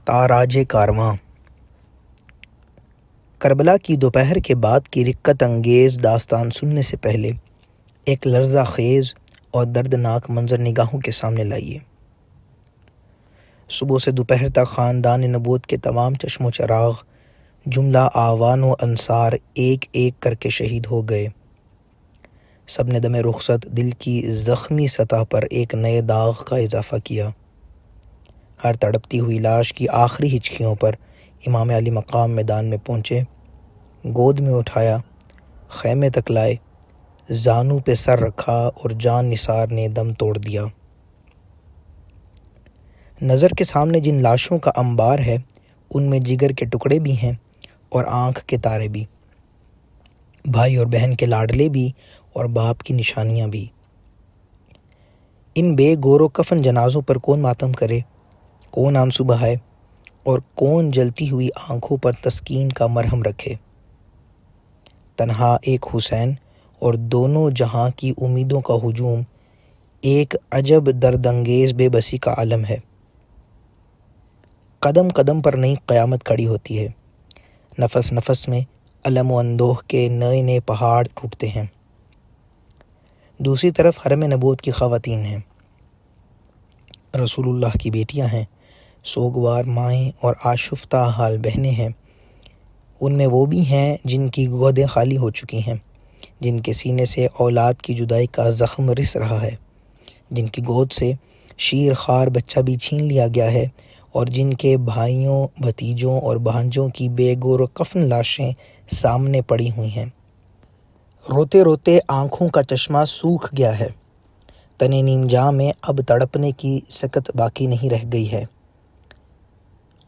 تاراج کارواں۔ کربلا کی دوپہر کے بعد کی رقت انگیز داستان سننے سے پہلے ایک لرزہ خیز اور دردناک منظر نگاہوں کے سامنے لائیے۔ صبح سے دوپہر تک خاندان نبوت کے تمام چشم و چراغ، جملہ آوان و انصار ایک ایک کر کے شہید ہو گئے۔ سب نے دم رخصت دل کی زخمی سطح پر ایک نئے داغ کا اضافہ کیا۔ ہر تڑپتی ہوئی لاش کی آخری ہچکیوں پر امام علی مقام میدان میں پہنچے، گود میں اٹھایا، خیمے تک لائے، زانو پہ سر رکھا اور جان نثار نے دم توڑ دیا۔ نظر کے سامنے جن لاشوں کا انبار ہے ان میں جگر کے ٹکڑے بھی ہیں اور آنکھ کے تارے بھی، بھائی اور بہن کے لاڈلے بھی اور باپ کی نشانیاں بھی۔ ان بے گور و کفن جنازوں پر کون ماتم کرے، کون آنسو بہائے اور کون جلتی ہوئی آنکھوں پر تسکین کا مرہم رکھے۔ تنہا ایک حسین اور دونوں جہاں کی امیدوں کا ہجوم ایک عجب درد انگیز بے بسی کا عالم ہے۔ قدم قدم پر نئی قیامت کھڑی ہوتی ہے، نفس نفس میں الم و اندوہ کے نئے نئے پہاڑ ٹوٹتے ہیں۔ دوسری طرف حرم نبوت کی خواتین ہیں، رسول اللہ کی بیٹیاں ہیں، سوگوار مائیں اور آشفتہ حال بہنیں ہیں۔ ان میں وہ بھی ہیں جن کی گودیں خالی ہو چکی ہیں، جن کے سینے سے اولاد کی جدائی کا زخم رس رہا ہے، جن کی گود سے شیر خوار بچہ بھی چھین لیا گیا ہے اور جن کے بھائیوں، بھتیجوں اور بھانجوں کی بے گور و کفن لاشیں سامنے پڑی ہوئی ہیں۔ روتے روتے آنکھوں کا چشمہ سوکھ گیا ہے، تن نیم جاں میں اب تڑپنے کی سکت باقی نہیں رہ گئی ہے۔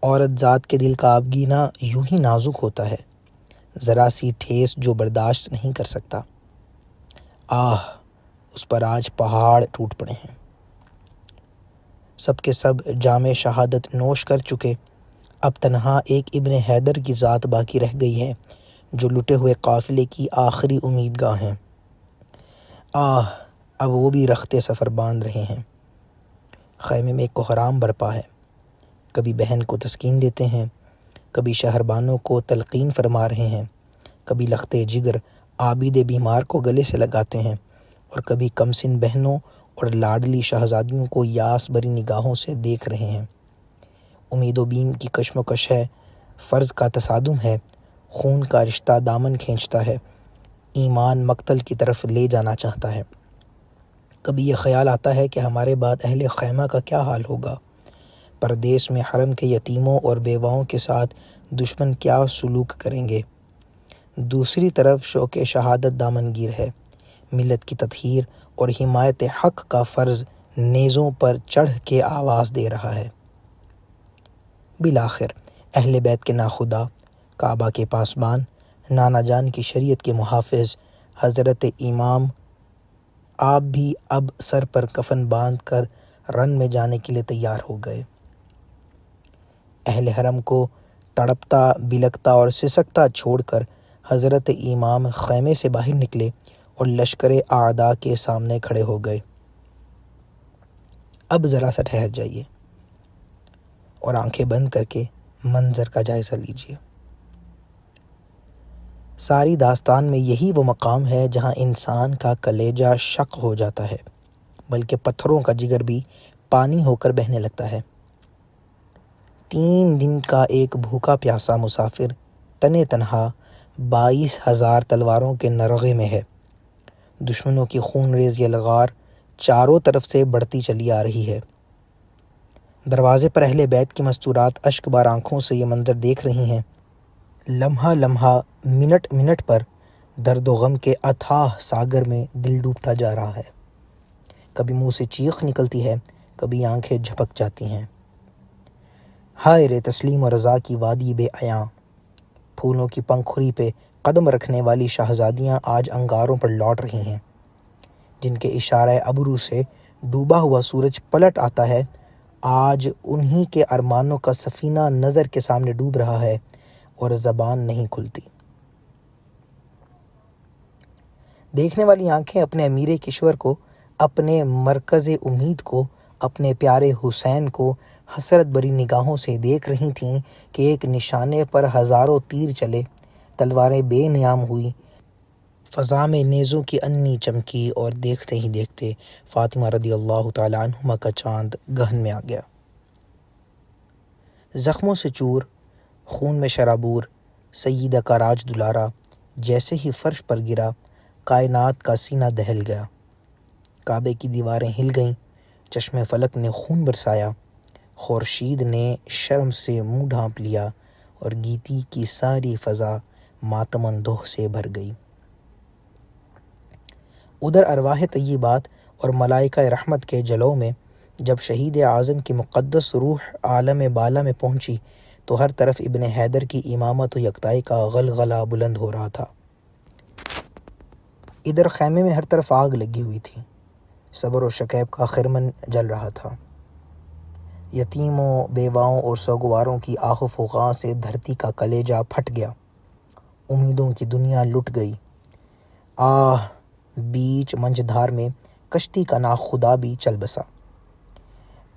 عورت ذات کے دل کا آبگینہ یوں ہی نازک ہوتا ہے، ذرا سی ٹھیس جو برداشت نہیں کر سکتا۔ آہ، اس پر آج پہاڑ ٹوٹ پڑے ہیں۔ سب کے سب جام شہادت نوش کر چکے، اب تنہا ایک ابن حیدر کی ذات باقی رہ گئی ہے جو لٹے ہوئے قافلے کی آخری امیدگاہ ہیں۔ آہ، اب وہ بھی رخت سفر باندھ رہے ہیں۔ خیمے میں ایک کوہرام برپا ہے، کبھی بہن کو تسکین دیتے ہیں، کبھی شہربانوں کو تلقین فرما رہے ہیں، کبھی لختے جگر عابد بیمار کو گلے سے لگاتے ہیں اور کبھی کمسن بہنوں اور لاڈلی شہزادیوں کو یاس بری نگاہوں سے دیکھ رہے ہیں۔ امید و بیم کی کشمکش ہے، فرض کا تصادم ہے، خون کا رشتہ دامن کھینچتا ہے، ایمان مقتل کی طرف لے جانا چاہتا ہے۔ کبھی یہ خیال آتا ہے کہ ہمارے بعد اہل خیمہ کا کیا حال ہوگا، پردیس میں حرم کے یتیموں اور بیواؤں کے ساتھ دشمن کیا سلوک کریں گے۔ دوسری طرف شوق شہادت دامنگیر ہے، ملت کی تطہیر اور حمایت حق کا فرض نیزوں پر چڑھ کے آواز دے رہا ہے۔ بالآخر اہل بیت کے ناخدا، کعبہ کے پاسبان، نانا جان کی شریعت کے محافظ حضرت امام آپ بھی اب سر پر کفن باندھ کر رن میں جانے کے لیے تیار ہو گئے۔ اہل حرم کو تڑپتا، بلکتا اور سسکتا چھوڑ کر حضرت امام خیمے سے باہر نکلے اور لشکر اعداء کے سامنے کھڑے ہو گئے۔ اب ذرا سا ٹھہر جائیے اور آنکھیں بند کر کے منظر کا جائزہ لیجیے۔ ساری داستان میں یہی وہ مقام ہے جہاں انسان کا کلیجہ شق ہو جاتا ہے، بلکہ پتھروں کا جگر بھی پانی ہو کر بہنے لگتا ہے۔ 3 دن کا ایک بھوکا پیاسا مسافر تنے تنہا 22,000 تلواروں کے نرغے میں ہے۔ دشمنوں کی خون ریز یلغار چاروں طرف سے بڑھتی چلی آ رہی ہے۔ دروازے پر اہل بیت کی مستورات اشک بار آنکھوں سے یہ منظر دیکھ رہی ہیں۔ لمحہ لمحہ، منٹ منٹ پر درد و غم کے اتھاہ ساگر میں دل ڈوبتا جا رہا ہے۔ کبھی منہ سے چیخ نکلتی ہے، کبھی آنکھیں جھپک جاتی ہیں۔ ہائے رے تسلیم و رضا کی وادی بے عیاں، پھولوں کی پنکھڑی پہ قدم رکھنے والی شہزادیاں آج انگاروں پر لوٹ رہی ہیں۔ جن کے اشارہ ابرو سے ڈوبا ہوا سورج پلٹ آتا ہے، آج انہی کے ارمانوں کا سفینہ نظر کے سامنے ڈوب رہا ہے اور زبان نہیں کھلتی۔ دیکھنے والی آنکھیں اپنے امیر کشور کو، اپنے مرکز امید کو، اپنے پیارے حسین کو حسرت بری نگاہوں سے دیکھ رہی تھیں کہ ایک نشانے پر ہزاروں تیر چلے، تلواریں بے نیام ہوئی، فضا میں نیزوں کی انی چمکی، اور دیکھتے ہی دیکھتے فاطمہ رضی اللہ تعالیٰ عنہما کا چاند گہن میں آ گیا۔ زخموں سے چور، خون میں شرابور سیدہ کا راج دلارا جیسے ہی فرش پر گرا، کائنات کا سینہ دہل گیا۔ کعبے کی دیواریں ہل گئیں، چشمے فلک نے خون برسایا، خورشید نے شرم سے منہ ڈھانپ لیا، اور گیتی کی ساری فضا ماتم اندوہ سے بھر گئی۔ ادھر ارواح طیبات اور ملائکہ رحمت کے جلوہ میں جب شہید اعظم کی مقدس روح عالم بالا میں پہنچی تو ہر طرف ابن حیدر کی امامت و یکتائی کا غلغلہ بلند ہو رہا تھا۔ ادھر خیمے میں ہر طرف آگ لگی ہوئی تھی، صبر و شکیب کا خرمن جل رہا تھا۔ یتیموں، بیواؤں اور سوگواروں کی آہ و فغاں سے دھرتی کا کلیجہ پھٹ گیا، امیدوں کی دنیا لٹ گئی۔ آہ! بیچ منجھدار میں کشتی کا ناخدا بھی چل بسا۔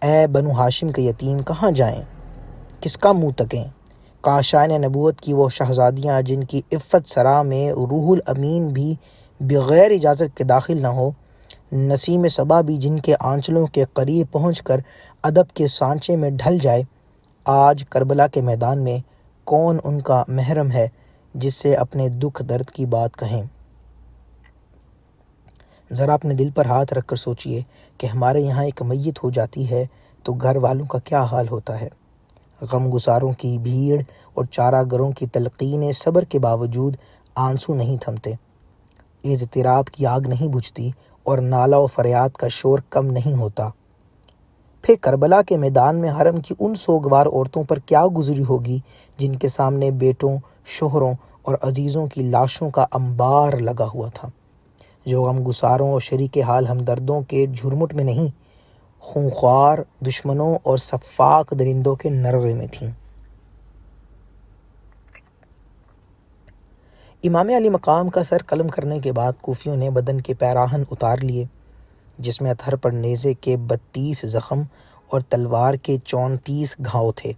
اے بنو ہاشم کے یتیم کہاں جائیں، کس کا منہ تکیں؟ کاشان نبوت کی وہ شہزادیاں جن کی عفت سرا میں روح الامین بھی بغیر اجازت کے داخل نہ ہو، نسیم صبا بھی جن کے آنچلوں کے قریب پہنچ کر ادب کے سانچے میں ڈھل جائے، آج کربلا کے میدان میں کون ان کا محرم ہے جس سے اپنے دکھ درد کی بات کہیں؟ ذرا اپنے دل پر ہاتھ رکھ کر سوچئے کہ ہمارے یہاں ایک میت ہو جاتی ہے تو گھر والوں کا کیا حال ہوتا ہے۔ غم گساروں کی بھیڑ اور چارہ گروں کی تلقین صبر کے باوجود آنسو نہیں تھمتے، اضطراب کی آگ نہیں بجھتی، اور نالہ و فریاد کا شور کم نہیں ہوتا۔ پھر کربلا کے میدان میں حرم کی ان سوگوار عورتوں پر کیا گزری ہوگی جن کے سامنے بیٹوں، شوہروں اور عزیزوں کی لاشوں کا انبار لگا ہوا تھا، جو غم گساروں اور شریک حال ہمدردوں کے جھرمٹ میں نہیں، خونخوار دشمنوں اور سفاک درندوں کے نرغے میں تھیں۔ امام علی مقام کا سر قلم کرنے کے بعد کوفیوں نے بدن کے پیراہن اتار لیے، جس میں اطہر پر نیزے کے 32 زخم اور تلوار کے 34 گھاؤ تھے۔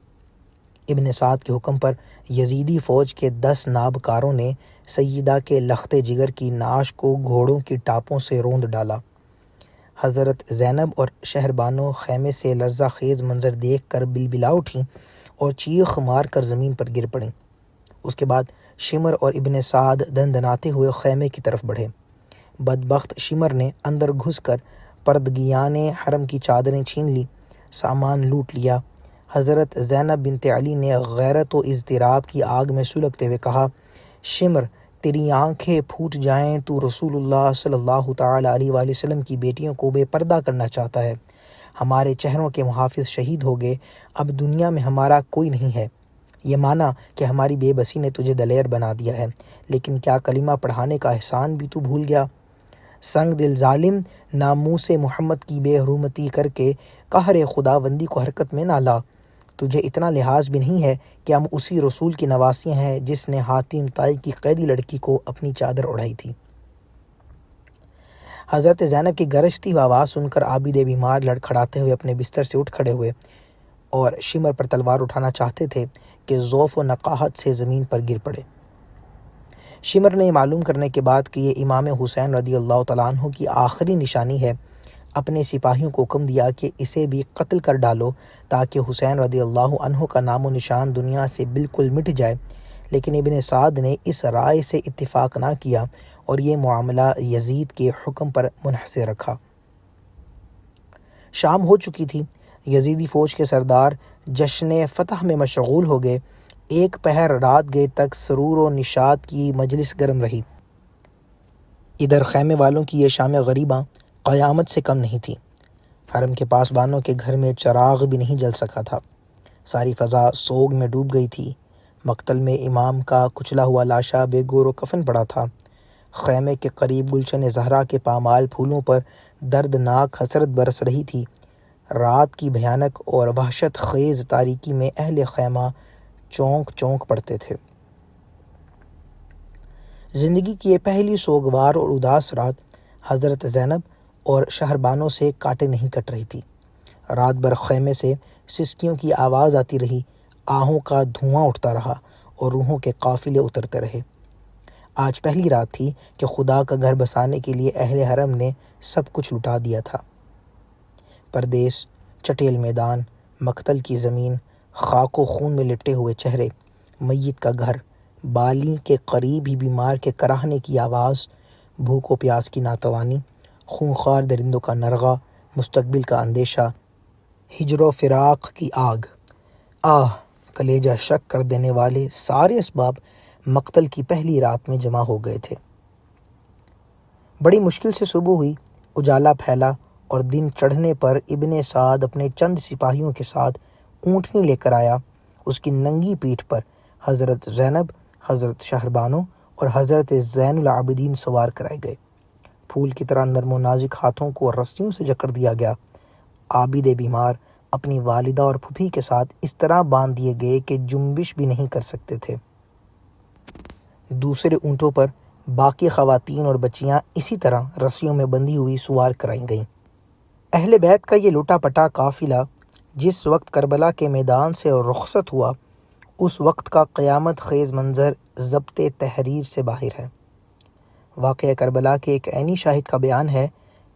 ابن سعد کے حکم پر یزیدی فوج کے 10 نابکاروں نے سیدہ کے لخت جگر کی نعش کو گھوڑوں کی ٹاپوں سے روند ڈالا۔ حضرت زینب اور شہربانو خیمے سے لرزہ خیز منظر دیکھ کر بلبلا اٹھیں اور چیخ مار کر زمین پر گر پڑیں۔ اس کے بعد شمر اور ابن سعد دندناتے ہوئے خیمے کی طرف بڑھے۔ بدبخت شمر نے اندر گھس کر پردگیان حرم کی چادریں چھین لی، سامان لوٹ لیا۔ حضرت زینب بنت علی نے غیرت و اضطراب کی آگ میں سلگتے ہوئے کہا، شمر تیری آنکھیں پھوٹ جائیں، تو رسول اللہ صلی اللہ تعالیٰ علیہ وآلہ وسلم کی بیٹیوں کو بے پردہ کرنا چاہتا ہے۔ ہمارے چہروں کے محافظ شہید ہو گئے، اب دنیا میں ہمارا کوئی نہیں ہے۔ یہ مانا کہ ہماری بے بسی نے تجھے دلیر بنا دیا ہے، لیکن کیا کلمہ پڑھانے کا احسان بھی تو بھول گیا؟ سنگ دل ظالم، ناموس محمد کی بے حرمتی کر کے قہر خداوندی کو حرکت میں نہ لا۔ تجھے اتنا لحاظ بھی نہیں ہے کہ ہم اسی رسول کی نواسیاں ہیں جس نے حاتم طائی کی قیدی لڑکی کو اپنی چادر اڑائی تھی۔ حضرت زینب کی گرجتی ہوئی آواز سن کر عابد بیمار لڑکھڑاتے ہوئے اپنے بستر سے اٹھ کھڑے ہوئے اور شمر پر تلوار اٹھانا چاہتے تھے کہ ضعف و نقاہت سے زمین پر گر پڑے۔ شمر نے یہ معلوم کرنے کے بعد کہ یہ امام حسین رضی اللہ تعالیٰ عنہ کی آخری نشانی ہے، اپنے سپاہیوں کو حکم دیا کہ اسے بھی قتل کر ڈالو تاکہ حسین رضی اللہ عنہ کا نام و نشان دنیا سے بالکل مٹ جائے، لیکن ابن سعد نے اس رائے سے اتفاق نہ کیا اور یہ معاملہ یزید کے حکم پر منحصر رکھا۔ شام ہو چکی تھی، یزیدی فوج کے سردار جشن فتح میں مشغول ہو گئے۔ ایک پہر رات گئے تک سرور و نشاط کی مجلس گرم رہی۔ ادھر خیمے والوں کی یہ شام غریباں قیامت سے کم نہیں تھی۔ حرم کے پاسبانوں کے گھر میں چراغ بھی نہیں جل سکا تھا، ساری فضا سوگ میں ڈوب گئی تھی۔ مقتل میں امام کا کچلا ہوا لاشا بے گور و کفن پڑا تھا۔ خیمے کے قریب گلشن زہرا کے پامال پھولوں پر دردناک حسرت برس رہی تھی۔ رات کی بھیانک اور وحشت خیز تاریکی میں اہل خیمہ چونک چونک پڑتے تھے۔ زندگی کی یہ پہلی سوگوار اور اداس رات حضرت زینب اور شہربانوں سے کاٹے نہیں کٹ رہی تھی۔ رات بھر خیمے سے سسکیوں کی آواز آتی رہی، آہوں کا دھواں اٹھتا رہا اور روحوں کے قافلے اترتے رہے۔ آج پہلی رات تھی کہ خدا کا گھر بسانے کے لیے اہل حرم نے سب کچھ لٹا دیا تھا۔ پردیس، چٹیل میدان، مقتل کی زمین، خاک و خون میں لپٹے ہوئے چہرے، میت کا گھر، بالی کے قریب ہی بیمار کے کراہنے کی آواز، بھوک و پیاس کی ناتوانی، خونخوار درندوں کا نرغہ، مستقبل کا اندیشہ، ہجر و فراق کی آگ، کلیجہ شک کر دینے والے سارے اسباب مقتل کی پہلی رات میں جمع ہو گئے تھے۔ بڑی مشکل سے صبح ہوئی، اجالا پھیلا اور دن چڑھنے پر ابن سعد اپنے چند سپاہیوں کے ساتھ اونٹنی لے کر آیا۔ اس کی ننگی پیٹھ پر حضرت زینب، حضرت شہربانو اور حضرت زین العابدین سوار کرائے گئے۔ پھول کی طرح نرم و نازک ہاتھوں کو رسیوں سے جکڑ دیا گیا۔ عابد بیمار اپنی والدہ اور پھوپھی کے ساتھ اس طرح باندھ دیے گئے کہ جنبش بھی نہیں کر سکتے تھے۔ دوسرے اونٹوں پر باقی خواتین اور بچیاں اسی طرح رسیوں میں بندھی ہوئی سوار کرائی گئیں۔ اہل بیت کا یہ لوٹا پٹا قافلہ جس وقت کربلا کے میدان سے رخصت ہوا، اس وقت کا قیامت خیز منظر ضبط تحریر سے باہر ہے۔ واقعہ کربلا کے ایک عینی شاہد کا بیان ہے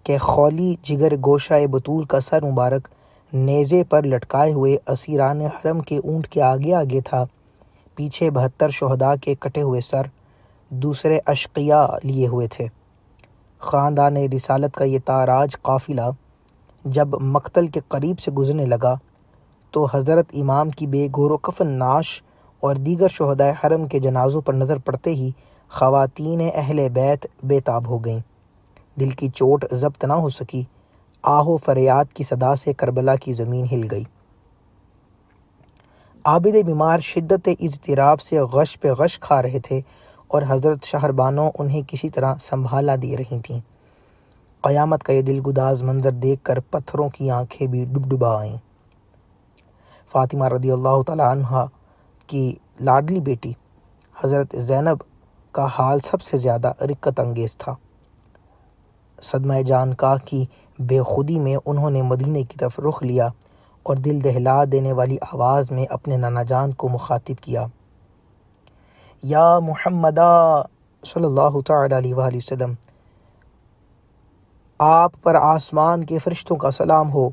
کہ خولی جگر گوشہ بطول کا سر مبارک نیزے پر لٹکائے ہوئے اسیران حرم کے اونٹ کے آگے آگے تھا، پیچھے 72 شہداء کے کٹے ہوئے سر دوسرے اشقیاء لیے ہوئے تھے۔ خاندان رسالت کا یہ تاراج قافلہ جب مقتل کے قریب سے گزرنے لگا تو حضرت امام کی بے گور و کفن نعش اور دیگر شہداء حرم کے جنازوں پر نظر پڑتے ہی خواتین اہل بیت بے تاب ہو گئیں۔ دل کی چوٹ ضبط نہ ہو سکی، آہ و فریاد کی صدا سے کربلا کی زمین ہل گئی۔ عابد بیمار شدت اضطراب سے غش پہ غش کھا رہے تھے اور حضرت شہربانو انہیں کسی طرح سنبھالا دے رہی تھیں۔ قیامت کا یہ دل گداز منظر دیکھ کر پتھروں کی آنکھیں بھی ڈبڈبا آئیں۔ فاطمہ رضی اللہ تعالیٰ عنہ کی لاڈلی بیٹی حضرت زینب کا حال سب سے زیادہ رقت انگیز تھا۔ صدمہ جان کا کی بے خودی میں انہوں نے مدینے کی طرف رخ لیا اور دل دہلا دینے والی آواز میں اپنے نانا جان کو مخاطب کیا، یا محمدہ صلی اللہ تعالیٰ علیہ وآلہ وسلم، آپ پر آسمان کے فرشتوں کا سلام ہو۔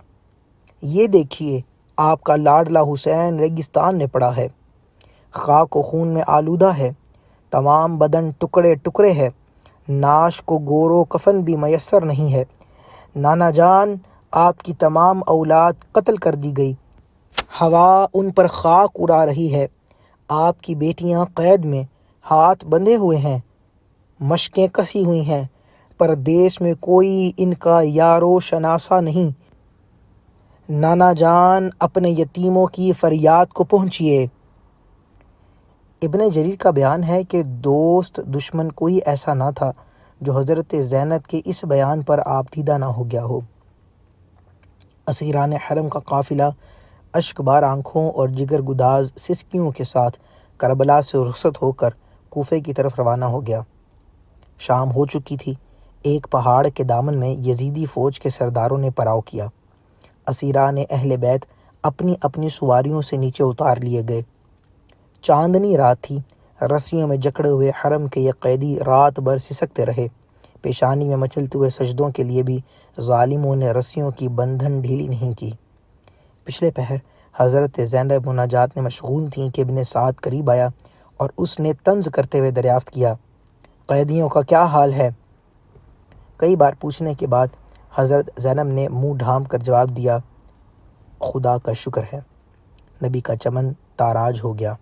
یہ دیکھیے آپ کا لاڈلا حسین ریگستان میں پڑا ہے، خاک و خون میں آلودہ ہے، تمام بدن ٹکڑے ٹکڑے ہے، نعش کو گور و کفن بھی میسر نہیں ہے۔ نانا جان، آپ کی تمام اولاد قتل کر دی گئی، ہوا ان پر خاک اڑا رہی ہے، آپ کی بیٹیاں قید میں، ہاتھ بندھے ہوئے ہیں، مشقیں کسی ہوئی ہیں، پردیس میں کوئی ان کا یار و شناسہ نہیں۔ نانا جان، اپنے یتیموں کی فریاد کو پہنچیے۔ ابن جریر کا بیان ہے کہ دوست دشمن کوئی ایسا نہ تھا جو حضرت زینب کے اس بیان پر آپ دیدہ نہ ہو گیا ہو۔ اسیران حرم کا قافلہ اشک بار آنکھوں اور جگر گداز سسکیوں کے ساتھ کربلا سے رخصت ہو کر کوفے کی طرف روانہ ہو گیا۔ شام ہو چکی تھی۔ ایک پہاڑ کے دامن میں یزیدی فوج کے سرداروں نے پڑاؤ کیا۔ اسیران اہل بیت اپنی اپنی سواریوں سے نیچے اتار لیے گئے۔ چاندنی رات تھی۔ رسیوں میں جکڑے ہوئے حرم کے یہ قیدی رات بھر سسکتے رہے۔ پیشانی میں مچلتے ہوئے سجدوں کے لیے بھی ظالموں نے رسیوں کی بندھن ڈھیلی نہیں کی۔ پچھلے پہر حضرت زینب مناجات میں مشغول تھیں کہ ابن سعد قریب آیا اور اس نے طنز کرتے ہوئے دریافت کیا، قیدیوں کا کیا حال ہے؟ کئی بار پوچھنے کے بعد حضرت زینب نے منہ ڈھانپ کر جواب دیا، خدا کا شکر ہے، نبی کا چمن تاراج ہو گیا،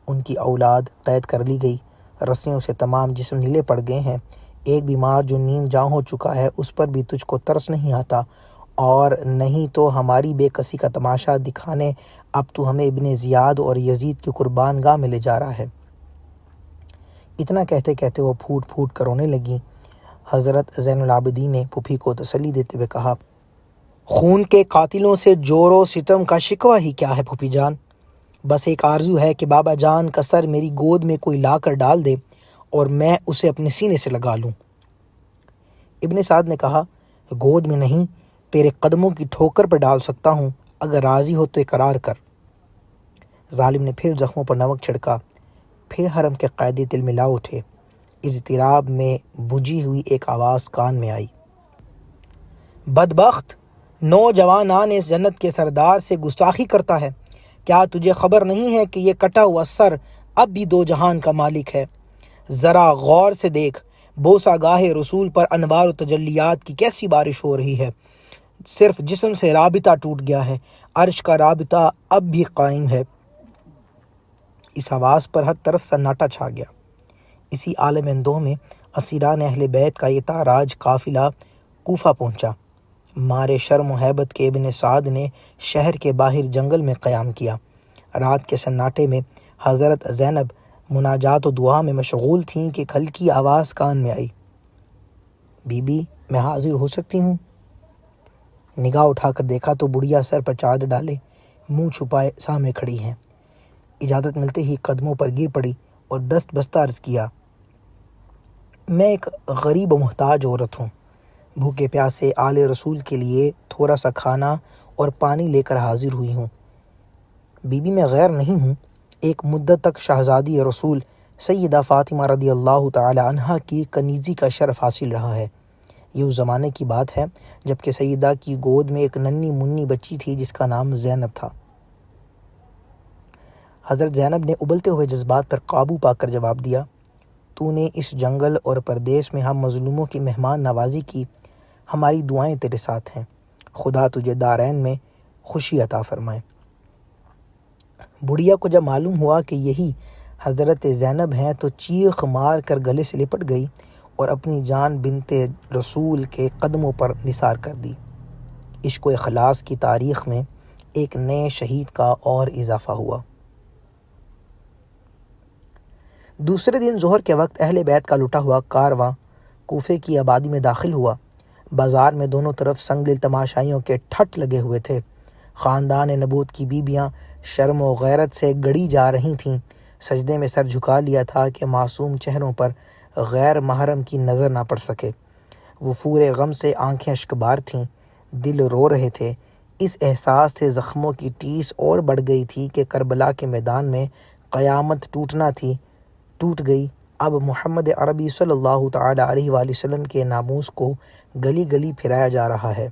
ان کی اولاد قید کر لی گئی، رسیوں سے تمام جسم نیلے پڑ گئے ہیں، ایک بیمار جو نیم جاں ہو چکا ہے اس پر بھی تجھ کو ترس نہیں آتا، اور نہیں تو ہماری بے کسی کا تماشا دکھانے اب تو ہمیں ابن زیاد اور یزید کی قربان گاہ میں لے جا رہا ہے۔ اتنا کہتے کہتے وہ پھوٹ پھوٹ کر رونے لگیں۔ حضرت زین العابدین نے پھوپھی کو تسلی دیتے ہوئے کہا، خون کے قاتلوں سے جور و ستم کا شکوہ ہی کیا ہے پھوپھی جان، بس ایک آرزو ہے کہ بابا جان کا سر میری گود میں کوئی لا کر ڈال دے اور میں اسے اپنے سینے سے لگا لوں۔ ابن سعد نے کہا، گود میں نہیں، تیرے قدموں کی ٹھوکر پر ڈال سکتا ہوں، اگر راضی ہو تو اقرار کر۔ ظالم نے پھر زخموں پر نمک چھڑکا۔ پھر حرم کے قیدی دل میں لا اٹھے۔ اضطراب میں بجھی ہوئی ایک آواز کان میں آئی، بدبخت، نوجوانان اس جنت کے سردار سے گستاخی کرتا ہے۔ کیا تجھے خبر نہیں ہے کہ یہ کٹا ہوا سر اب بھی دو جہان کا مالک ہے؟ ذرا غور سے دیکھ، بوسہ گاہ رسول پر انوار و تجلیات کی کیسی بارش ہو رہی ہے۔ صرف جسم سے رابطہ ٹوٹ گیا ہے، عرش کا رابطہ اب بھی قائم ہے۔ اس آواز پر ہر طرف سناٹا چھا گیا۔ اسی عالم اندوہ میں اسیران اہل بیت کا یہ تاراج قافلہ کوفہ پہنچا۔ مارے شرم و ہیبت کے ابن سعد نے شہر کے باہر جنگل میں قیام کیا۔ رات کے سناٹے میں حضرت زینب مناجات و دعا میں مشغول تھیں کہ ہلکی آواز کان میں آئی، بی بی میں حاضر ہو سکتی ہوں؟ نگاہ اٹھا کر دیکھا تو بڑھیا سر پر چادر ڈالے، منہ چھپائے سامنے کھڑی ہیں۔ اجازت ملتے ہی قدموں پر گر پڑی اور دست بستہ عرض کیا، میں ایک غریب و محتاج عورت ہوں، بھوکے پیاسے آل رسول کے لیے تھوڑا سا کھانا اور پانی لے کر حاضر ہوئی ہوں۔ بی بی میں غیر نہیں ہوں، ایک مدت تک شہزادی رسول سیدہ فاطمہ رضی اللہ تعالی عنہا کی کنیزی کا شرف حاصل رہا ہے۔ یہ اس زمانے کی بات ہے جب کہ سیدہ کی گود میں ایک ننھی منی بچی تھی جس کا نام زینب تھا۔ حضرت زینب نے ابلتے ہوئے جذبات پر قابو پا کر جواب دیا، تو نے اس جنگل اور پردیس میں ہم مظلوموں کی مہمان نوازی کی، ہماری دعائیں تیرے ساتھ ہیں، خدا تجھے دارین میں خوشی عطا فرمائے۔ بڑھیا کو جب معلوم ہوا کہ یہی حضرت زینب ہیں تو چیخ مار کر گلے سے لپٹ گئی اور اپنی جان بنت رسول کے قدموں پر نثار کر دی۔ عشق و اخلاص کی تاریخ میں ایک نئے شہید کا اور اضافہ ہوا۔ دوسرے دن ظہر کے وقت اہل بیت کا لٹا ہوا کارواں کوفے کی آبادی میں داخل ہوا۔ بازار میں دونوں طرف سنگ دل تماشائیوں کے ٹھٹ لگے ہوئے تھے۔ خاندان نبوت کی بیویاں شرم و غیرت سے گڑی جا رہی تھیں، سجدے میں سر جھکا لیا تھا کہ معصوم چہروں پر غیر محرم کی نظر نہ پڑ سکے۔ وفور غم سے آنکھیں اشکبار تھیں، دل رو رہے تھے۔ اس احساس سے زخموں کی ٹیس اور بڑھ گئی تھی کہ کربلا کے میدان میں قیامت ٹوٹنا تھی، ٹوٹ گئی۔ اب محمد عربی صلی اللہ تعالی علیہ وآلہ وسلم کے ناموس کو گلی گلی پھرایا جا رہا ہے۔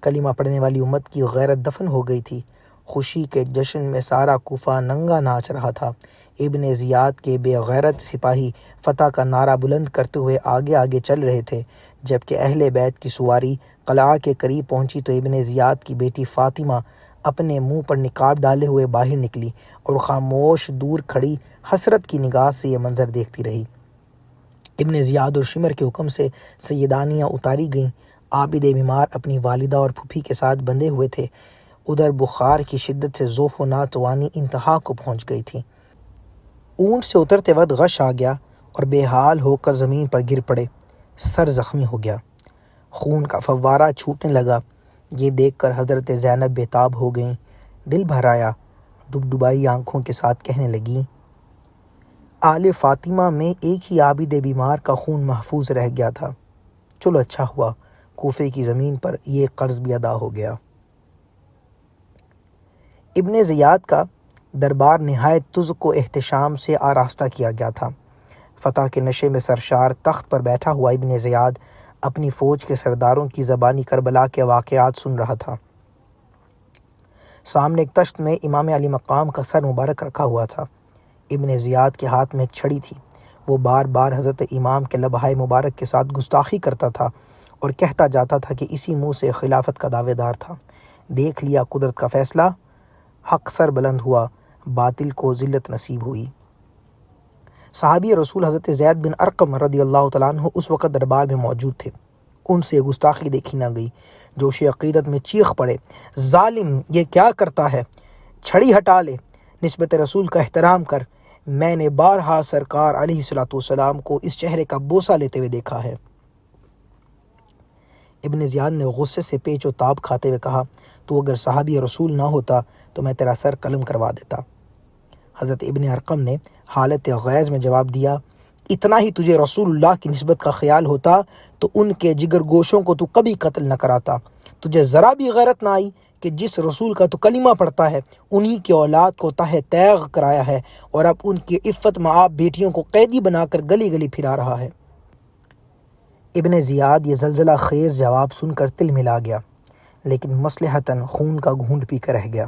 کلمہ پڑھنے والی امت کی غیرت دفن ہو گئی تھی۔ خوشی کے جشن میں سارا کوفہ ننگا ناچ رہا تھا۔ ابن زیاد کے بے غیرت سپاہی فتح کا نعرہ بلند کرتے ہوئے آگے آگے چل رہے تھے، جبکہ اہل بیت کی سواری قلعہ کے قریب پہنچی تو ابن زیاد کی بیٹی فاطمہ اپنے منہ پر نقاب ڈالے ہوئے باہر نکلی اور خاموش دور کھڑی حسرت کی نگاہ سے یہ منظر دیکھتی رہی۔ ابن زیاد اور شمر کے حکم سے سیدانیاں اتاری گئیں۔ عابد بیمار اپنی والدہ اور پھوپھی کے ساتھ بندھے ہوئے تھے۔ ادھر بخار کی شدت سے ذوف و ناتوانی انتہا کو پہنچ گئی تھی۔ اونٹ سے اترتے وقت غش آ گیا اور بے حال ہو کر زمین پر گر پڑے۔ سر زخمی ہو گیا، خون کا فوارہ چھوٹنے لگا۔ یہ دیکھ کر حضرت زینب بےتاب ہو گئیں، دل بھر آیا، ڈبڈبائی آنکھوں کے ساتھ کہنے لگیں، آل فاطمہ میں ایک ہی عابد بیمار کا خون محفوظ رہ گیا تھا، چلو اچھا ہوا کوفے کی زمین پر یہ قرض بھی ادا ہو گیا۔ ابن زیاد کا دربار نہایت تزک و احتشام سے آراستہ کیا گیا تھا۔ فتح کے نشے میں سرشار تخت پر بیٹھا ہوا ابن زیاد اپنی فوج کے سرداروں کی زبانی کربلا کے واقعات سن رہا تھا۔ سامنے ایک تشت میں امام علی مقام کا سر مبارک رکھا ہوا تھا۔ ابن زیاد کے ہاتھ میں ایک چھڑی تھی۔ وہ بار بار حضرت امام کے لبہائے مبارک کے ساتھ گستاخی کرتا تھا اور کہتا جاتا تھا کہ اسی منہ سے خلافت کا دعوے دار تھا۔ دیکھ لیا قدرت کا فیصلہ، حق سر بلند ہوا، باطل کو ذلت نصیب ہوئی۔ صحابی رسول حضرت زید بن ارقم رضی اللہ تعالیٰ عنہ اس وقت دربار میں موجود تھے۔ ان سے گستاخی دیکھی نہ گئی۔ جوش عقیدت میں چیخ پڑے، ظالم یہ کیا کرتا ہے؟ چھڑی ہٹا لے، نسبت رسول کا احترام کر۔ میں نے بارہا سرکار علیہ الصلوۃ والسلام کو اس چہرے کا بوسہ لیتے ہوئے دیکھا ہے۔ ابن زیاد نے غصے سے پیچ و تاب کھاتے ہوئے کہا، تو اگر صحابی رسول نہ ہوتا تو میں تیرا سر قلم کروا دیتا۔ حضرت ابن ارقم نے حالت غیظ میں جواب دیا، اتنا ہی تجھے رسول اللہ کی نسبت کا خیال ہوتا تو ان کے جگر گوشوں کو تو کبھی قتل نہ کراتا، تجھے ذرا بھی غیرت نہ آئی کہ جس رسول کا تو کلمہ پڑھتا ہے انہی کی اولاد کو تہ تیغ کرایا ہے اور اب ان کی عفت مآب بیٹیوں کو قیدی بنا کر گلی گلی پھرا رہا ہے۔ ابن زیاد یہ زلزلہ خیز جواب سن کر تل ملا گیا، لیکن مصلحتاً خون کا گھونٹ پی کر رہ گیا۔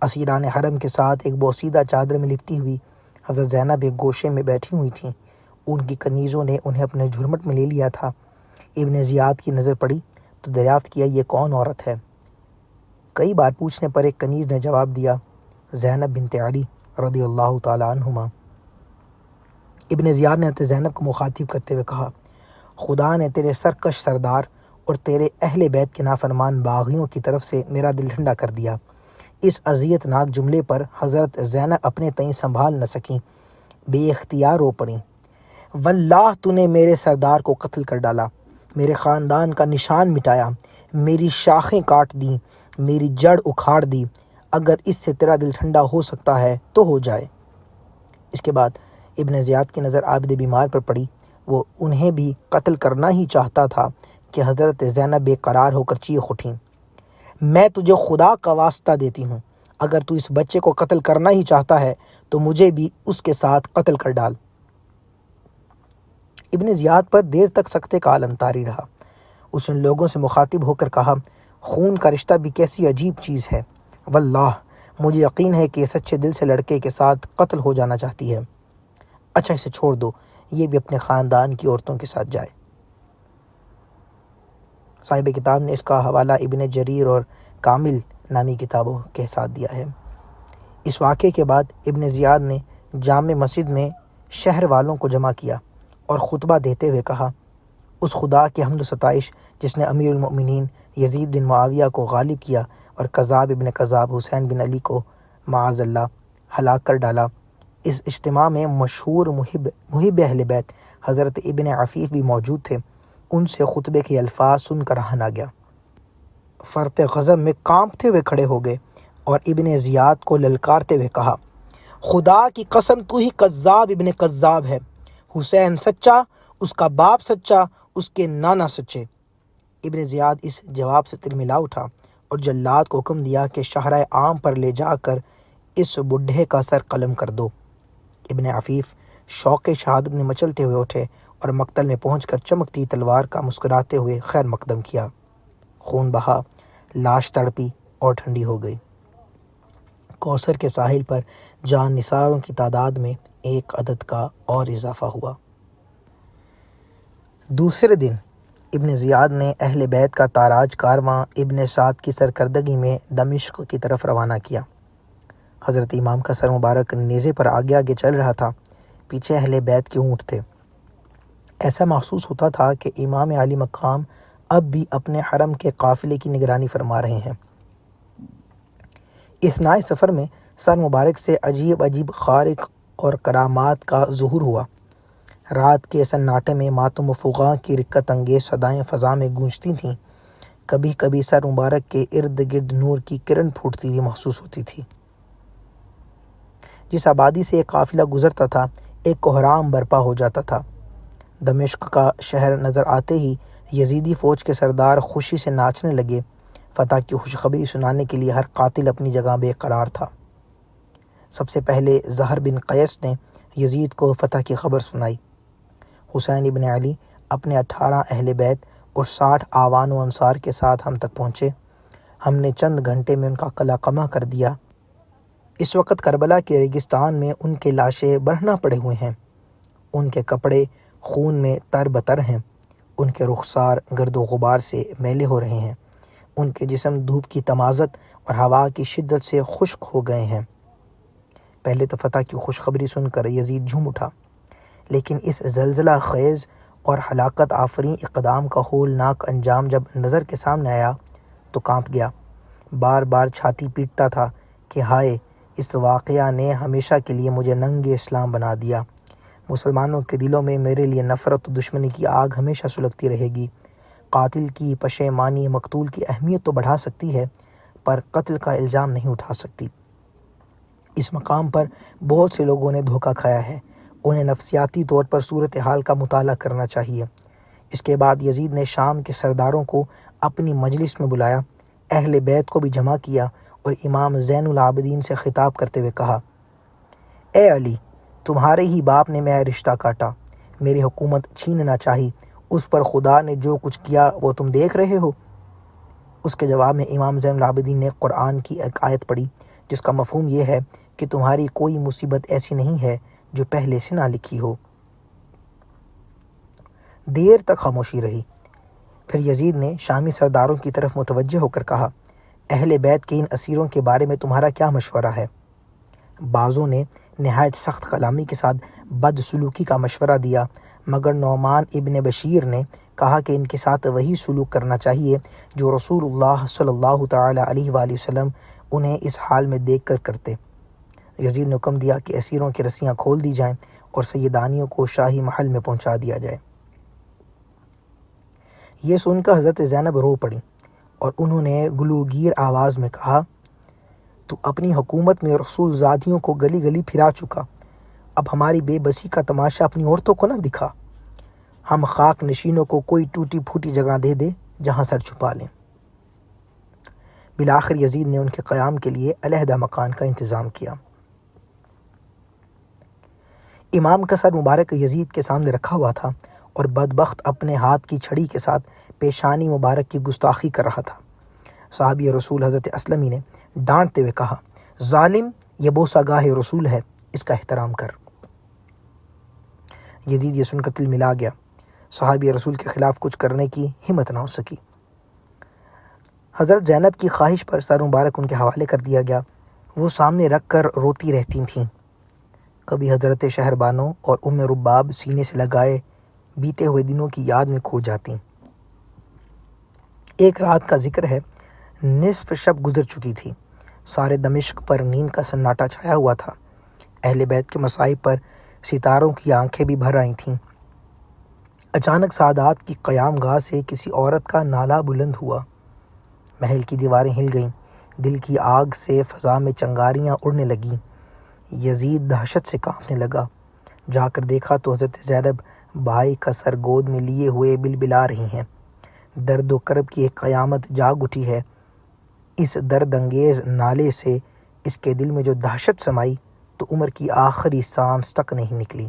اسیران حرم کے ساتھ ایک بوسیدہ چادر میں لپٹی ہوئی حضرت زینب ایک گوشے میں بیٹھی ہوئی تھیں۔ ان کی کنیزوں نے انہیں اپنے جھرمٹ میں لے لیا تھا۔ ابن زیاد کی نظر پڑی تو دریافت کیا یہ کون عورت ہے؟ کئی بار پوچھنے پر ایک کنیز نے جواب دیا، زینب بنت علی رضی اللہ تعالی عنہما۔ ابن زیاد نے حضرت زینب کو مخاطب کرتے ہوئے کہا، خدا نے تیرے سرکش سردار اور تیرے اہل بیت کے نافرمان باغیوں کی طرف سے میرا دل ٹھنڈا کر دیا۔ اس اذیت ناک جملے پر حضرت زینب اپنے تئیں سنبھال نہ سکیں، بے اختیار رو پڑیں۔ واللہ تو نے میرے سردار کو قتل کر ڈالا، میرے خاندان کا نشان مٹایا، میری شاخیں کاٹ دیں، میری جڑ اکھاڑ دی۔ اگر اس سے تیرا دل ٹھنڈا ہو سکتا ہے تو ہو جائے۔ اس کے بعد ابن زیاد کی نظر عابد بیمار پر پڑی۔ وہ انہیں بھی قتل کرنا ہی چاہتا تھا کہ حضرت زینب بے قرار ہو کر چیخ اٹھیں، میں تجھے خدا کا واسطہ دیتی ہوں، اگر تو اس بچے کو قتل کرنا ہی چاہتا ہے تو مجھے بھی اس کے ساتھ قتل کر ڈال۔ ابن زیاد پر دیر تک سکتے کا عالم طاری رہا۔ اس نے لوگوں سے مخاطب ہو کر کہا، خون کا رشتہ بھی کیسی عجیب چیز ہے، واللہ مجھے یقین ہے کہ یہ سچے دل سے لڑکے کے ساتھ قتل ہو جانا چاہتی ہے۔ اچھا اسے چھوڑ دو، یہ بھی اپنے خاندان کی عورتوں کے ساتھ جائے۔ صاحب کتاب نے اس کا حوالہ ابن جریر اور کامل نامی کتابوں کے ساتھ دیا ہے۔ اس واقعے کے بعد ابن زیاد نے جامع مسجد میں شہر والوں کو جمع کیا اور خطبہ دیتے ہوئے کہا، اس خدا کی حمد و ستائش جس نے امیر المؤمنین یزید بن معاویہ کو غالب کیا اور کذاب ابن کذاب حسین بن علی کو معاذ اللہ ہلاک کر ڈالا۔ اس اجتماع میں مشہور محب اہل بیت حضرت ابن عفیف بھی موجود تھے۔ ان سے خطبے کے الفاظ سن کر رہا نہ گیا۔ فرط غضب میں کانپتے ہوئے کھڑے ہو گئے اور ابن زیاد کو للکارتے ہوئے کہا، خدا کی قسم تو ہی کذاب ابن کذاب ہے، حسین سچا، اس کا باپ سچا، اس کے نانا سچے۔ ابن زیاد اس جواب سے تلملا اٹھا اور جلاد کو حکم دیا کہ شاہراہ عام پر لے جا کر اس بڈھے کا سر قلم کر دو۔ ابن عفیف شوق شہادت میں مچلتے ہوئے اٹھے اور مقتل میں پہنچ کر چمکتی تلوار کا مسکراتے ہوئے خیر مقدم کیا۔ خون بہا، لاش تڑپی اور ٹھنڈی ہو گئی۔ کوثر کے ساحل پر جان نثاروں کی تعداد میں ایک عدد کا اور اضافہ ہوا۔ دوسرے دن ابن زیاد نے اہل بیت کا تاراج کارواں ابن سعد کی سرکردگی میں دمشق کی طرف روانہ کیا۔ حضرت امام کا سر مبارک نیزے پر آگے آگے چل رہا تھا، پیچھے اہل بیت کے اونٹ تھے۔ ایسا محسوس ہوتا تھا کہ امام عالی مقام اب بھی اپنے حرم کے قافلے کی نگرانی فرما رہے ہیں۔ اثناء سفر میں سر مبارک سے عجیب عجیب خوارق اور کرامات کا ظہور ہوا۔ رات کے سناٹے میں ماتم و فغاں کی رکت انگیز صدائیں فضا میں گونجتی تھیں۔ کبھی کبھی سر مبارک کے ارد گرد نور کی کرن پھوٹتی ہوئی محسوس ہوتی تھی۔ جس آبادی سے ایک قافلہ گزرتا تھا ایک کوہرام برپا ہو جاتا تھا۔ دمشق کا شہر نظر آتے ہی یزیدی فوج کے سردار خوشی سے ناچنے لگے۔ فتح کی خوشخبری سنانے کے لیے ہر قاتل اپنی جگہ بے قرار تھا۔ سب سے پہلے زہر بن قیس نے یزید کو فتح کی خبر سنائی۔ حسین ابن علی اپنے 18 اہل بیت اور 60 آوان و انصار کے ساتھ ہم تک پہنچے۔ ہم نے چند گھنٹے میں ان کا قلعہ قمع کر دیا۔ اس وقت کربلا کے ریگستان میں ان کے لاشیں برہنہ پڑے ہوئے ہیں، ان کے کپڑے خون میں تر بتر ہیں، ان کے رخسار گرد و غبار سے میلے ہو رہے ہیں، ان کے جسم دھوپ کی تمازت اور ہوا کی شدت سے خشک ہو گئے ہیں۔ پہلے تو فتح کی خوشخبری سن کر یزید جھوم اٹھا، لیکن اس زلزلہ خیز اور ہلاکت آفریں اقدام کا ہولناک انجام جب نظر کے سامنے آیا تو کانپ گیا۔ بار بار چھاتی پیٹتا تھا کہ ہائے، اس واقعہ نے ہمیشہ کے لیے مجھے ننگ اسلام بنا دیا۔ مسلمانوں کے دلوں میں میرے لیے نفرت و دشمنی کی آگ ہمیشہ سلگتی رہے گی۔ قاتل کی پشیمانی مقتول کی اہمیت تو بڑھا سکتی ہے، پر قتل کا الزام نہیں اٹھا سکتی۔ اس مقام پر بہت سے لوگوں نے دھوکہ کھایا ہے، انہیں نفسیاتی طور پر صورتحال کا مطالعہ کرنا چاہیے۔ اس کے بعد یزید نے شام کے سرداروں کو اپنی مجلس میں بلایا، اہل بیت کو بھی جمع کیا اور امام زین العابدین سے خطاب کرتے ہوئے کہا، اے علی، تمہارے ہی باپ نے میرا رشتہ کاٹا، میری حکومت چھیننا چاہی، اس پر خدا نے جو کچھ کیا وہ تم دیکھ رہے ہو۔ اس کے جواب میں امام زین العابدین نے قرآن کی ایک آیت پڑھی جس کا مفہوم یہ ہے کہ تمہاری کوئی مصیبت ایسی نہیں ہے جو پہلے سے نہ لکھی ہو۔ دیر تک خاموشی رہی، پھر یزید نے شامی سرداروں کی طرف متوجہ ہو کر کہا، اہل بیت کے ان اسیروں کے بارے میں تمہارا کیا مشورہ ہے؟ بعضوں نے نہایت سخت کلامی کے ساتھ بد سلوکی کا مشورہ دیا، مگر نعمان ابن بشیر نے کہا کہ ان کے ساتھ وہی سلوک کرنا چاہیے جو رسول اللہ صلی اللہ تعالیٰ علیہ وآلہ وسلم انہیں اس حال میں دیکھ کر کرتے۔ یزید نے حکم دیا کہ اسیروں کی رسیاں کھول دی جائیں اور سیدانیوں کو شاہی محل میں پہنچا دیا جائے۔ یہ سن کر حضرت زینب رو پڑی اور انہوں نے گلوگیر آواز میں کہا، تو اپنی حکومت میں رسول زادیوں کو گلی گلی پھرا چکا، اب ہماری بے بسی کا تماشا اپنی عورتوں کو نہ دکھا، ہم خاک نشینوں کو کوئی ٹوٹی پھوٹی جگہ دے دے جہاں سر چھپا لیں۔ بالآخر یزید نے ان کے قیام کے لیے علیحدہ مکان کا انتظام کیا۔ امام کا سر مبارک یزید کے سامنے رکھا ہوا تھا اور بدبخت اپنے ہاتھ کی چھڑی کے ساتھ پیشانی مبارک کی گستاخی کر رہا تھا۔ صحابی رسول حضرت اسلمی نے ڈانٹتے ہوئے کہا، ظالم، یہ بوسہ گاہ رسول ہے، اس کا احترام کر۔ یزید یہ سن کر دل ملا گیا، صحابی رسول کے خلاف کچھ کرنے کی ہمت نہ ہو سکی۔ حضرت زینب کی خواہش پر سر مبارک ان کے حوالے کر دیا گیا، وہ سامنے رکھ کر روتی رہتی تھیں۔ کبھی حضرت شہربانو اور ام رباب سینے سے لگائے بیتے ہوئے دنوں کی یاد میں کھو جاتی۔ ایک رات کا ذکر ہے، نصف شب گزر چکی تھی، سارے دمشق پر نیند کا سناٹا چھایا ہوا تھا، اہل بیت کے مصائب پر ستاروں کی آنکھیں بھی بھر آئی تھیں۔ اچانک سعادات کی قیام گاہ سے کسی عورت کا نالہ بلند ہوا، محل کی دیواریں ہل گئیں، دل کی آگ سے فضا میں چنگاریاں اڑنے لگیں۔ یزید دہشت سے کانپنے لگا، جا کر دیکھا تو حضرت زینب بھائی کا سر گود میں لیے ہوئے بلبلا رہی ہیں۔ درد و کرب کی ایک قیامت جاگ اٹھی ہے۔ اس درد انگیز نالے سے اس کے دل میں جو دہشت سمائی تو عمر کی آخری سانس تک نہیں نکلی۔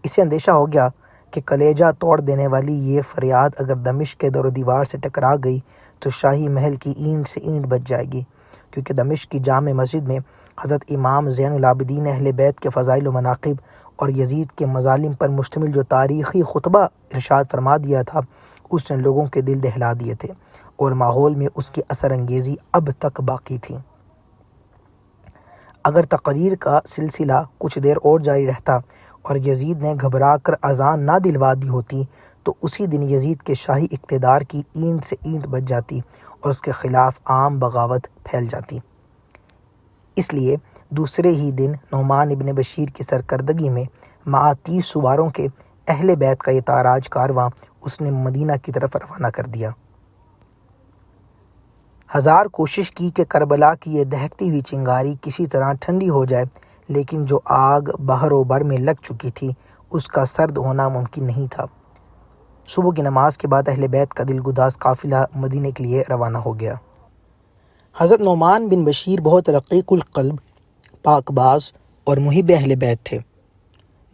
اسے اندیشہ ہو گیا کہ کلیجہ توڑ دینے والی یہ فریاد اگر دمشق کے در و دیوار سے ٹکرا گئی تو شاہی محل کی اینٹ سے اینٹ بچ جائے گی، کیونکہ دمشق کی جامع مسجد میں حضرت امام زین العابدین اہل بیت کے فضائل و مناقب اور یزید کے مظالم پر مشتمل جو تاریخی خطبہ ارشاد فرما دیا تھا، اس نے لوگوں کے دل دہلا دیے تھے اور ماحول میں اس کی اثر انگیزی اب تک باقی تھی۔ اگر تقریر کا سلسلہ کچھ دیر اور جاری رہتا اور یزید نے گھبرا کر اذان نہ دلوا دی ہوتی تو اسی دن یزید کے شاہی اقتدار کی اینٹ سے اینٹ بچ جاتی اور اس کے خلاف عام بغاوت پھیل جاتی۔ اس لیے دوسرے ہی دن نعمان ابن بشیر کی سرکردگی میں مع 30 سواروں کے اہل بیت کا یہ تاراج کارواں اس نے مدینہ کی طرف روانہ کر دیا۔ ہزار کوشش کی کہ کربلا کی یہ دہکتی ہوئی چنگاری کسی طرح ٹھنڈی ہو جائے، لیکن جو آگ بحر و بر میں لگ چکی تھی اس کا سرد ہونا ممکن نہیں تھا۔ صبح کی نماز کے بعد اہل بیت کا دل گداز قافلہ مدینے کے لیے روانہ ہو گیا۔ حضرت نعمان بن بشیر بہت رقیق القلب، پاک باز اور محب اہل بیت تھے۔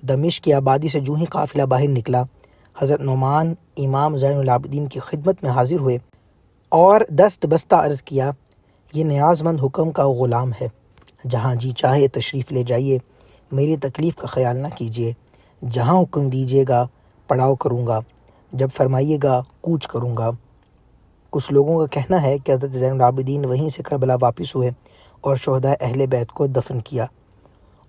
دمشق کی آبادی سے جو ہی قافلہ باہر نکلا، حضرت نعمان امام زین العابدین کی خدمت میں حاضر ہوئے اور دست بستہ عرض کیا، یہ نیاز مند حکم کا غلام ہے، جہاں جی چاہے تشریف لے جائیے، میری تکلیف کا خیال نہ کیجیے، جہاں حکم دیجیے گا پڑاؤ کروں گا، جب فرمائیے گا کوچ کروں گا۔ کچھ لوگوں کا کہنا ہے کہ حضرت زین العابدین وہیں سے کربلا واپس ہوئے اور شہداء اہل بیت کو دفن کیا،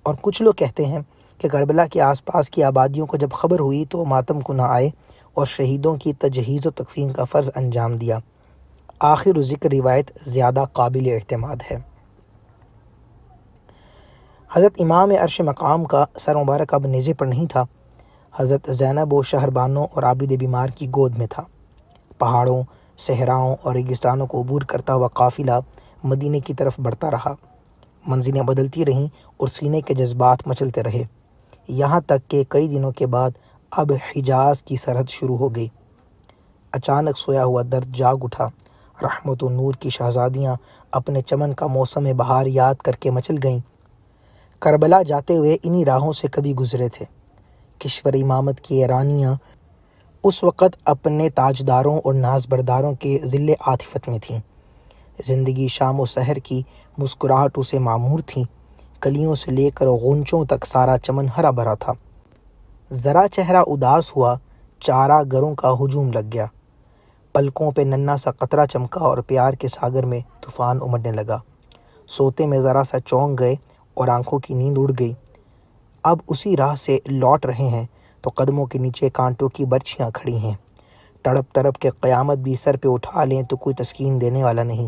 اور کچھ لوگ کہتے ہیں کہ کربلا کے آس پاس کی آبادیوں کو جب خبر ہوئی تو وہ ماتم کو نہ آئے اور شہیدوں کی تجہیز و تکفین کا فرض انجام دیا۔ آخر ذکر روایت زیادہ قابل اعتماد ہے۔ حضرت امام عرش مقام کا سر مبارک اب نیزے پر نہیں تھا، حضرت زینب و شہربانوں اور عابد بیمار کی گود میں تھا۔ پہاڑوں، صحراؤں اور ریگستانوں کو عبور کرتا ہوا قافلہ مدینے کی طرف بڑھتا رہا۔ منزلیں بدلتی رہیں اور سینے کے جذبات مچلتے رہے، یہاں تک کہ کئی دنوں کے بعد اب حجاز کی سرحد شروع ہو گئی۔ اچانک سویا ہوا درد جاگ اٹھا۔ رحمت و نور کی شہزادیاں اپنے چمن کا موسم بہار یاد کر کے مچل گئیں۔ کربلا جاتے ہوئے انہی راہوں سے کبھی گزرے تھے۔ کشور امامت کی رانیاں اس وقت اپنے تاجداروں اور ناز برداروں کے ذل عاطفت میں تھیں۔ زندگی شام و سحر کی مسکراہٹوں سے معمور تھیں۔ کلیوں سے لے کر غنچوں تک سارا چمن ہرا بھرا تھا۔ ذرا چہرہ اداس ہوا، چارہ گروں کا ہجوم لگ گیا۔ پلکوں پہ ننھا سا قطرہ چمکا اور پیار کے ساگر میں طوفان امڑنے لگا۔ سوتے میں ذرا سا چونک گئے اور آنکھوں کی نیند اڑ گئی۔ اب اسی راہ سے لوٹ رہے ہیں تو قدموں کے نیچے کانٹوں کی برچھیاں کھڑی ہیں۔ تڑپ تڑپ کے قیامت بھی سر پہ اٹھا لیں تو کوئی تسکین دینے والا نہیں۔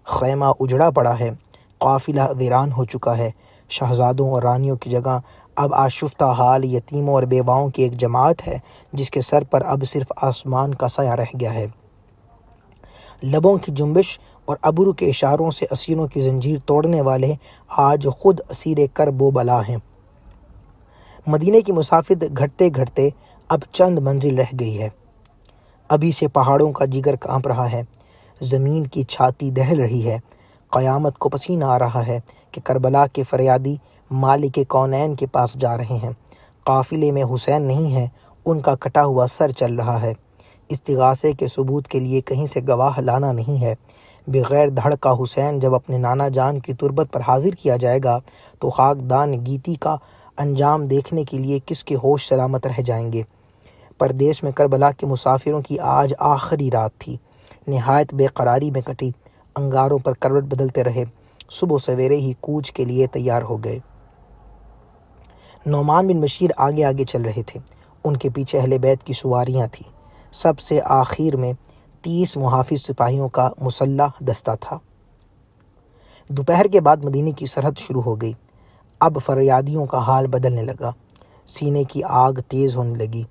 خیمہ اجڑا پڑا ہے، قافلہ ویران ہو چکا ہے۔ شہزادوں اور رانیوں کی جگہ اب آشفتہ حال یتیموں اور بیواؤں کی ایک جماعت ہے جس کے سر پر اب صرف آسمان کا سایہ رہ گیا ہے۔ لبوں کی جنبش اور ابرو کے اشاروں سے اسیروں کی زنجیر توڑنے والے آج خود اسیر کرب و بلا ہیں۔ مدینے کی مسافت گھٹتے گھٹتے اب چند منزل رہ گئی ہے۔ ابھی سے پہاڑوں کا جگر کانپ رہا ہے، زمین کی چھاتی دہل رہی ہے۔ قیامت کو پسینہ آ رہا ہے کہ کربلا کے فریادی مالک کونین کے پاس جا رہے ہیں۔ قافلے میں حسین نہیں ہے، ان کا کٹا ہوا سر چل رہا ہے۔ استغاثے کے ثبوت کے لیے کہیں سے گواہ لانا نہیں ہے۔ بغیر دھڑ کا حسین جب اپنے نانا جان کی تربت پر حاضر کیا جائے گا تو خاکدان گیتی کا انجام دیکھنے کے لیے کس کے ہوش سلامت رہ جائیں گے۔ پردیس میں کربلا کے مسافروں کی آج آخری رات تھی۔ نہایت بے قراری میں کٹی۔ انگاروں پر کروٹ بدلتے رہے۔ صبح سویرے ہی کوچ کے لیے تیار ہو گئے۔ نعمان بن بشیر آگے آگے چل رہے تھے۔ ان کے پیچھے اہل بیت کی سواریاں تھیں۔ سب سے آخر میں 30 محافظ سپاہیوں کا مسلح دستہ تھا۔ دوپہر کے بعد مدینے کی سرحد شروع ہو گئی۔ اب فریادیوں کا حال بدلنے لگا۔ سینے کی آگ تیز ہونے لگی۔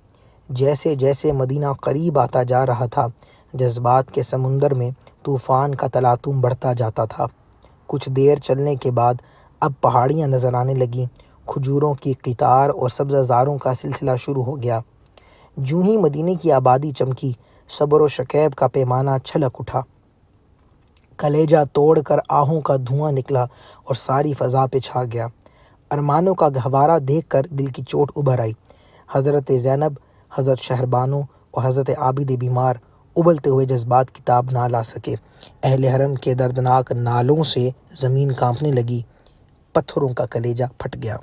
جیسے جیسے مدینہ قریب آتا جا رہا تھا، جذبات کے سمندر میں طوفان کا تلاطم بڑھتا جاتا تھا۔ کچھ دیر چلنے کے بعد اب پہاڑیاں نظر آنے لگیں۔ کھجوروں کی قطار اور سبزہ زاروں کا سلسلہ شروع ہو گیا۔ جوں ہی مدینے کی آبادی چمکی، صبر و شکیب کا پیمانہ چھلک اٹھا۔ کلیجہ توڑ کر آہوں کا دھواں نکلا اور ساری فضا پہ چھا گیا۔ ارمانوں کا گہوارہ دیکھ کر دل کی چوٹ ابھر آئی۔ حضرت زینب، حضرت شہربانو اور حضرت عابد بیمار ابلتے ہوئے جذبات کی تاب نہ لا سکے۔ اہل حرم کے دردناک نالوں سے زمین کانپنے لگی۔ پتھروں کا کلیجہ پھٹ گیا۔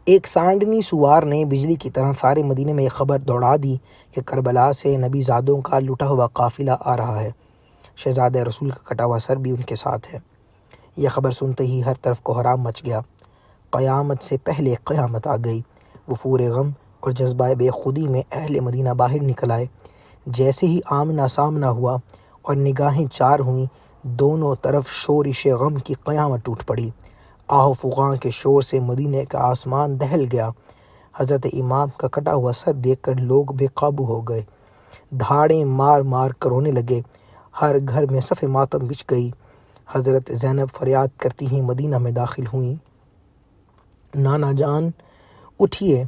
ایک سانڈنی سوار نے بجلی کی طرح سارے مدینے میں یہ خبر دوڑا دی کہ کربلا سے نبی زادوں کا لٹا ہوا قافلہ آ رہا ہے۔ شہزادہ رسول کا کٹا ہوا سر بھی ان کے ساتھ ہے۔ یہ خبر سنتے ہی ہر طرف کوہرام مچ گیا۔ قیامت سے پہلے قیامت آ گئی۔ وفور غم اور جذبہ بے خودی میں اہل مدینہ باہر نکل آئے۔ جیسے ہی آمنا سامنا ہوا اور نگاہیں چار ہوئیں، دونوں طرف شورش غم کی قیامت ٹوٹ پڑی۔ آہ و فغاں کے شور سے مدینے کا آسمان دہل گیا۔ حضرت امام کا کٹا ہوا سر دیکھ کر لوگ بے قابو ہو گئے۔ دھاڑیں مار مار کر رونے لگے۔ ہر گھر میں صف ماتم بچھ گئی۔ حضرت زینب فریاد کرتی ہی مدینہ میں داخل ہوئیں۔ نانا جان اٹھیے،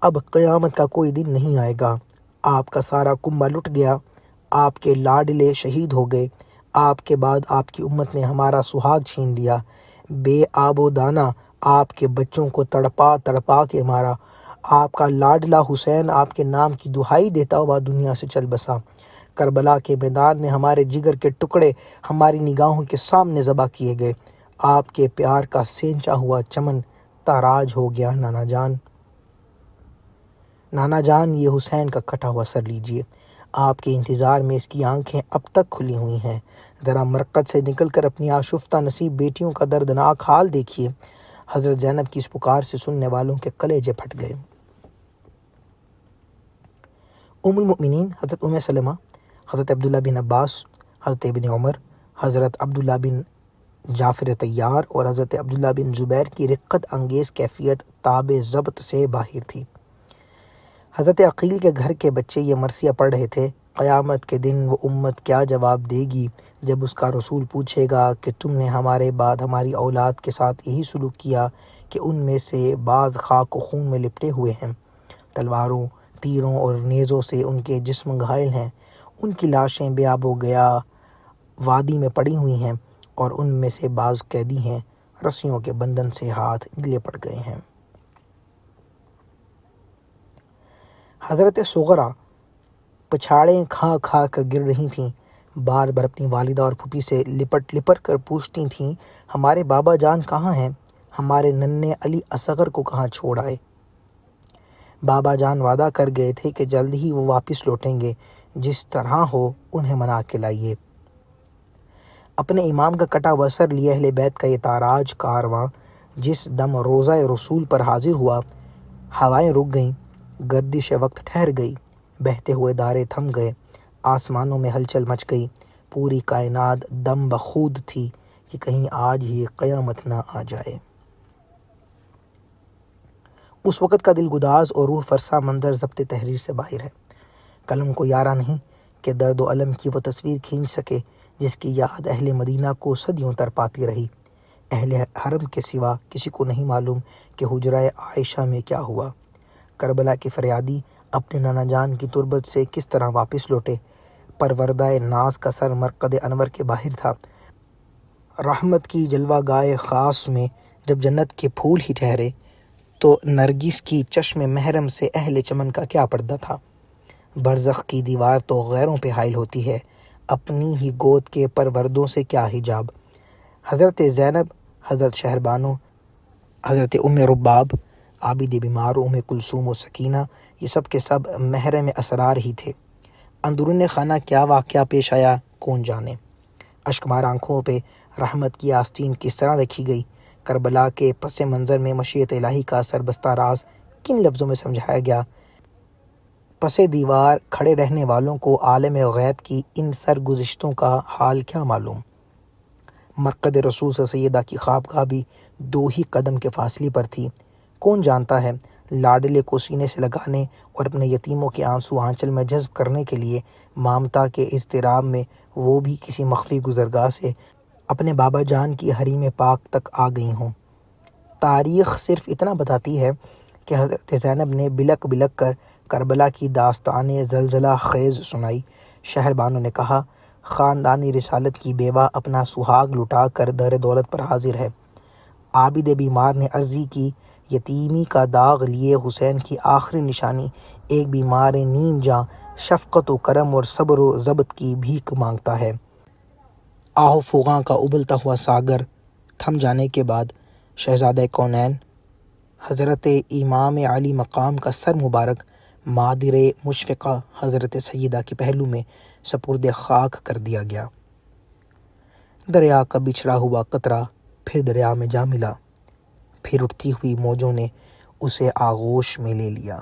اب قیامت کا کوئی دن نہیں آئے گا۔ آپ کا سارا کنبہ لٹ گیا۔ آپ کے لاڈلے شہید ہو گئے۔ آپ کے بعد آپ کی امت نے ہمارا سہاگ چھین لیا۔ بے آب و دانہ آپ کے بچوں کو تڑپا تڑپا کے مارا۔ آپ کا لاڈلا حسین آپ کے نام کی دہائی دیتا ہوا دنیا سے چل بسا۔ کربلا کے میدان میں ہمارے جگر کے ٹکڑے ہماری نگاہوں کے سامنے ذبح کیے گئے۔ آپ کے پیار کا سینچا ہوا چمن تاراج ہو گیا۔ نانا جان، نانا جان، یہ حسین کا کٹا ہوا سر لیجیے۔ آپ کے انتظار میں اس کی آنکھیں اب تک کھلی ہوئی ہیں۔ ذرا مرقد سے نکل کر اپنی آشفتہ نصیب بیٹیوں کا دردناک حال دیکھیے۔ حضرت زینب کی اس پکار سے سننے والوں کے کلیجے پھٹ گئے۔ ام المؤمنین حضرت ام سلمہ، حضرت عبداللہ بن عباس، حضرت ابن عمر، حضرت عبداللہ بن جعفر طیار اور حضرت عبداللہ بن زبیر کی رقت انگیز کیفیت تاب ضبط سے باہر تھی۔ حضرت عقیل کے گھر کے بچے یہ مرثیہ پڑھ رہے تھے قیامت کے دن وہ امت کیا جواب دے گی جب اس کا رسول پوچھے گا کہ تم نے ہمارے بعد ہماری اولاد کے ساتھ یہی سلوک کیا کہ ان میں سے بعض خاک و خون میں لپٹے ہوئے ہیں، تلواروں، تیروں اور نیزوں سے ان کے جسم گھائل ہیں، ان کی لاشیں بے آب و گیا وادی میں پڑی ہوئی ہیں، اور ان میں سے بعض قیدی ہیں، رسیوں کے بندھن سے ہاتھ گیلے پڑ گئے ہیں۔ حضرت صغرا پچھاڑیں کھا کھا کر گر رہی تھیں، بار بار اپنی والدہ اور پھوپھی سے لپٹ لپٹ کر پوچھتی تھیں، ہمارے بابا جان کہاں ہیں؟ ہمارے ننھے علی اصغر کو کہاں چھوڑ آئے؟ بابا جان وعدہ کر گئے تھے کہ جلد ہی وہ واپس لوٹیں گے، جس طرح ہو انہیں منا کے لائیے۔ اپنے امام کا کٹا بسر لیے اہل بیت کا یہ تاراج کارواں جس دم روضہ رسول پر حاضر ہوا، ہوائیں رک گئیں، گردش وقت ٹھہر گئی، بہتے ہوئے دارے تھم گئے، آسمانوں میں ہلچل مچ گئی، پوری کائنات دم بخود تھی کہ کہیں آج ہی قیامت نہ آ جائے۔ اس وقت کا دلگداز اور روح فرسا منظر ضبط تحریر سے باہر ہے۔ قلم کو یارہ نہیں کہ درد و الم کی وہ تصویر کھینچ سکے جس کی یاد اہل مدینہ کو صدیوں تر پاتی رہی۔ اہل حرم کے سوا کسی کو نہیں معلوم کہ حجرہ عائشہ میں کیا ہوا، کربلا کے فریادی اپنے نانا جان کی تربت سے کس طرح واپس لوٹے۔ پروردہ ناز کا سر مرقد انور کے باہر تھا۔ رحمت کی جلوہ گاہ خاص میں جب جنت کے پھول ہی ٹھہرے تو نرگس کی چشم محرم سے اہل چمن کا کیا پردہ تھا۔ برزخ کی دیوار تو غیروں پہ حائل ہوتی ہے، اپنی ہی گود کے پروردوں سے کیا حجاب۔ حضرت زینب، حضرت شہربانو، حضرت ام رباب، عابد بیمار و ام کلثوم و سکینہ، یہ سب کے سب محرم اسرار ہی تھے۔ اندرون خانہ کیا واقعہ پیش آیا کون جانے۔ اشکبار آنکھوں پہ رحمت کی آستین کس طرح رکھی گئی، کربلا کے پس منظر میں مشیت الہی کا سربستہ راز کن لفظوں میں سمجھایا گیا۔ پس دیوار کھڑے رہنے والوں کو عالم غیب کی ان سرگزشتوں کا حال کیا معلوم۔ مرقد رسول سے سیدہ کی خوابگاہ بھی 2 ہی قدم کے فاصلے پر تھی۔ کون جانتا ہے لاڈلے کو سینے سے لگانے اور اپنے یتیموں کے آنسو آنچل میں جذب کرنے کے لیے مامتا کے اضطراب میں وہ بھی کسی مخفی گزرگاہ سے اپنے بابا جان کی حریم پاک تک آ گئی ہوں۔ تاریخ صرف اتنا بتاتی ہے کہ حضرت زینب نے بلک بلک کر کربلا کی داستان زلزلہ خیز سنائی۔ شہربانو نے کہا، خاندانی رسالت کی بیوہ اپنا سہاگ لٹا کر در دولت پر حاضر ہے۔ عابد بیمار نے عرضی کی، یتیمی کا داغ لیے حسین کی آخری نشانی ایک بیمار نیم جاں شفقت و کرم اور صبر و ضبط کی بھیک مانگتا ہے۔ آہ فغاں کا ابلتا ہوا ساگر تھم جانے کے بعد شہزادہ کونین حضرت امام علی مقام کا سر مبارک مادر مشفقہ حضرت سیدہ کے پہلو میں سپرد خاک کر دیا گیا۔ دریا کا بچھڑا ہوا قطرہ پھر دریا میں جا ملا، پھر اٹھتی ہوئی موجوں نے اسے آغوش میں لے لیا۔